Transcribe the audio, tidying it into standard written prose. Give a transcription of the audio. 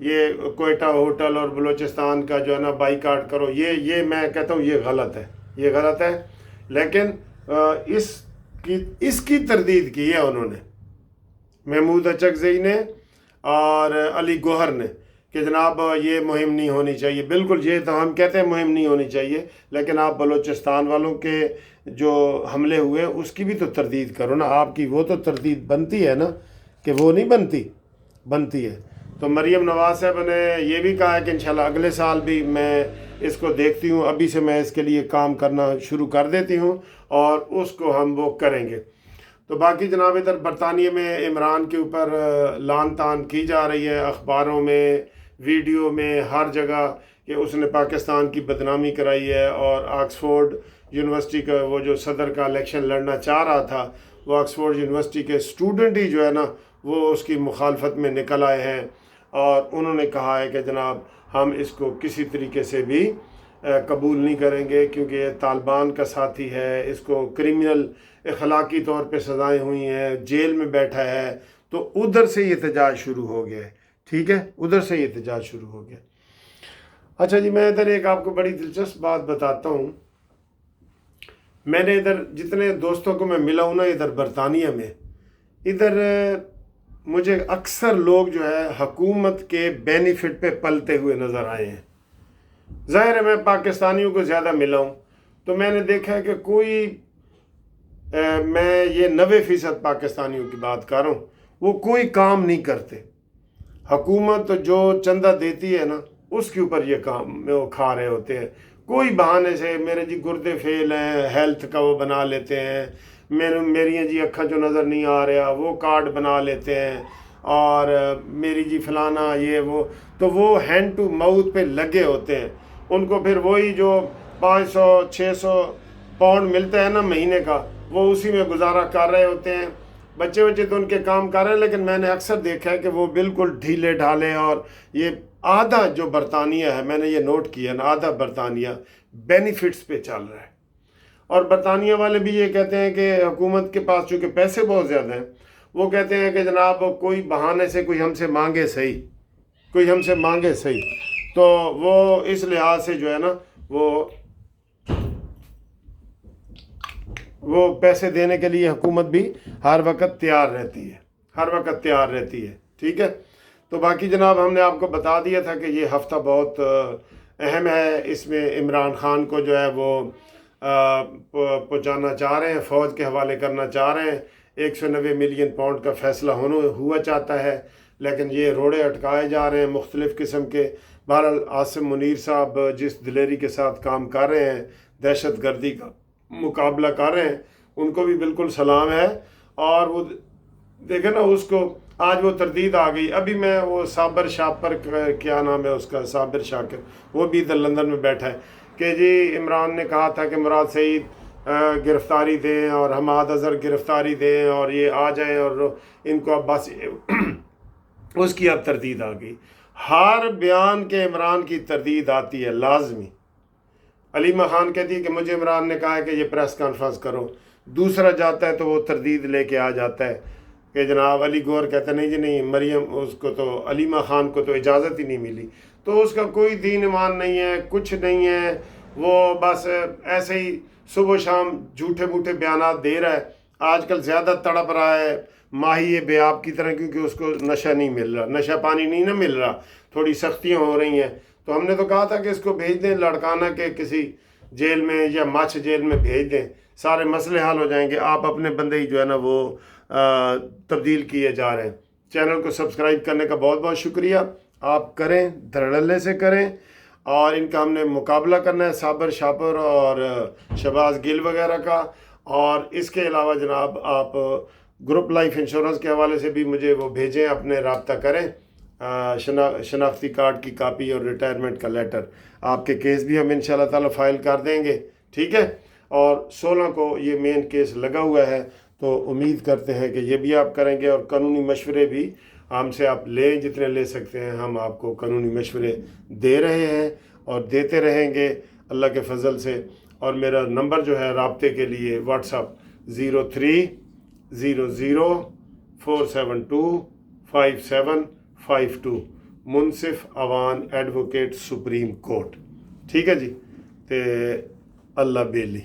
یہ کوئٹہ ہوٹل اور بلوچستان کا جو ہے نا بائیکاٹ کرو، یہ میں کہتا ہوں یہ غلط ہے، یہ غلط ہے. لیکن اس کی تردید کی ہے انہوں نے، محمود اچکزئی نے اور علی گوہر نے، کہ جناب یہ مہم نہیں ہونی چاہیے. بالکل یہ تو ہم کہتے ہیں مہم نہیں ہونی چاہیے، لیکن آپ بلوچستان والوں کے جو حملے ہوئے اس کی بھی تو تردید کرو نا. آپ کی وہ تو تردید بنتی ہے نا، کہ وہ نہیں بنتی ہے. تو مریم نواز صاحب نے یہ بھی کہا ہے کہ انشاءاللہ اگلے سال بھی میں اس کو دیکھتی ہوں، ابھی سے میں اس کے لیے کام کرنا شروع کر دیتی ہوں اور اس کو ہم وہ کریں گے. تو باقی جناب ادھر برطانیہ میں عمران کے اوپر لان تان کی جا رہی ہے، اخباروں میں، ویڈیو میں، ہر جگہ، کہ اس نے پاکستان کی بدنامی کرائی ہے. اور آکسفورڈ یونیورسٹی کا وہ جو صدر کا الیکشن لڑنا چاہ رہا تھا، وہ آکسفورڈ یونیورسٹی کے اسٹوڈنٹ ہی جو ہے نا وہ اس کی مخالفت میں نکل آئے ہیں، اور انہوں نے کہا ہے کہ جناب ہم اس کو کسی طریقے سے بھی قبول نہیں کریں گے، کیونکہ یہ طالبان کا ساتھی ہے، اس کو کرمنل اخلاقی طور پہ سزائیں ہوئی ہیں، جیل میں بیٹھا ہے. تو ادھر سے یہ احتجاج شروع ہو گیا ہے. ٹھیک ہے، ادھر سے یہ احتجاج شروع ہو گیا. اچھا جی، میں ادھر ایک آپ کو بڑی دلچسپ بات بتاتا ہوں. میں نے ادھر جتنے دوستوں کو میں ملا ہوں نا ادھر برطانیہ میں، ادھر مجھے اکثر لوگ جو ہے حکومت کے بینیفٹ پہ پلتے ہوئے نظر آئے ہیں. ظاہر ہے میں پاکستانیوں کو زیادہ ملا ہوں، تو میں نے دیکھا ہے کہ میں یہ 90% پاکستانیوں کی بات کر رہا ہوں، وہ کوئی کام نہیں کرتے. حکومت جو چندہ دیتی ہے نا اس کے اوپر یہ کام وہ کھا رہے ہوتے ہیں. کوئی بہانے سے میرے جی گردے فیل ہیں، ہیلتھ کا وہ بنا لیتے ہیں، میری جی اکھا جو نظر نہیں آ رہا وہ کارڈ بنا لیتے ہیں، اور میری جی فلانا یہ وہ، تو وہ ہینڈ ٹو ماؤتھ پہ لگے ہوتے ہیں. ان کو پھر وہی جو 500-600 پاؤنڈ ملتا ہے نا مہینے کا، وہ اسی میں گزارا کر رہے ہوتے ہیں. بچے تو ان کے کام کر رہے ہیں، لیکن میں نے اکثر دیکھا ہے کہ وہ بالکل ڈھیلے ڈھالے. اور یہ آدھا جو برطانیہ ہے، میں نے یہ نوٹ کیا نا، آدھا برطانیہ بینیفٹس پہ چل رہا ہے. اور برطانیہ والے بھی یہ کہتے ہیں کہ حکومت کے پاس چونکہ پیسے بہت زیادہ ہیں، وہ کہتے ہیں کہ جناب کوئی بہانے سے کوئی ہم سے مانگے صحیح، تو وہ اس لحاظ سے جو ہے نا وہ پیسے دینے کے لیے حکومت بھی ہر وقت تیار رہتی ہے. ٹھیک ہے. تو باقی جناب ہم نے آپ کو بتا دیا تھا کہ یہ ہفتہ بہت اہم ہے. اس میں عمران خان کو جو ہے وہ پہنچانا چاہ رہے ہیں، فوج کے حوالے کرنا چاہ رہے ہیں. 190 ملین پاؤنڈ کا فیصلہ ہوا چاہتا ہے، لیکن یہ روڑے اٹکائے جا رہے ہیں مختلف قسم کے. بہرحال عاصم منیر صاحب جس دلیری کے ساتھ کام کر رہے ہیں، دہشت گردی کا مقابلہ کر رہے ہیں، ان کو بھی بالکل سلام ہے. اور وہ دیکھیں نا، اس کو آج وہ تردید آ گئی. ابھی میں وہ صابر شاپر، کیا نام ہے اس کا، صابر شاکر، وہ بھی ادھر لندن میں بیٹھا ہے کہ جی عمران نے کہا تھا کہ مراد سعید گرفتاری دیں اور حماد اظہر گرفتاری دیں اور یہ آ جائیں، اور ان کو اب بس اس کی اب تردید آ گئی. ہر بیان کے عمران کی تردید آتی ہے لازمی. علیمہ خان کہتی ہے کہ مجھے عمران نے کہا ہے کہ یہ پریس کانفرنس کرو، دوسرا جاتا ہے تو وہ تردید لے کے آ جاتا ہے کہ جناب علی گور کہتا ہے نہیں جی نہیں، مریم اس کو تو علیمہ خان کو تو اجازت ہی نہیں ملی. تو اس کا کوئی دین ایمان نہیں ہے، کچھ نہیں ہے، وہ بس ایسے ہی صبح و شام جھوٹے موٹے بیانات دے رہا ہے. آج کل زیادہ تڑپ رہا ہے ماہی بے آب کی طرح، کیونکہ اس کو نشہ نہیں مل رہا، نشہ پانی نہیں نہ مل رہا، تھوڑی سختیاں ہو رہی ہیں. تو ہم نے تو کہا تھا کہ اس کو بھیج دیں لڑکانہ کے کسی جیل میں یا مچھ جیل میں بھیج دیں، سارے مسئلے حل ہو جائیں گے. آپ اپنے بندے ہی جو ہے نا وہ تبدیل کیے جا رہے ہیں. چینل کو سبسکرائب کرنے کا بہت بہت شکریہ. آپ کریں، دھڑلے سے کریں، اور ان کا ہم نے مقابلہ کرنا ہے صابر شاپر اور شہباز گل وغیرہ کا. اور اس کے علاوہ جناب آپ گروپ لائف انشورنس کے حوالے سے بھی مجھے وہ بھیجیں، اپنے رابطہ کریں. شناختی کارڈ کی کاپی اور ریٹائرمنٹ کا لیٹر، آپ کے کیس بھی ہم انشاءاللہ تعالی فائل کر دیں گے. ٹھیک ہے. اور 16 کو یہ مین کیس لگا ہوا ہے، تو امید کرتے ہیں کہ یہ بھی آپ کریں گے. اور قانونی مشورے بھی ہم سے آپ لیں، جتنے لے سکتے ہیں. ہم آپ کو قانونی مشورے دے رہے ہیں اور دیتے رہیں گے اللہ کے فضل سے. اور میرا نمبر جو ہے رابطے کے لیے واٹس اپ 0300 472 5752. منصف عوان ایڈوکیٹ سپریم کورٹ. ٹھیک ہے جی. تے اللہ بیلی.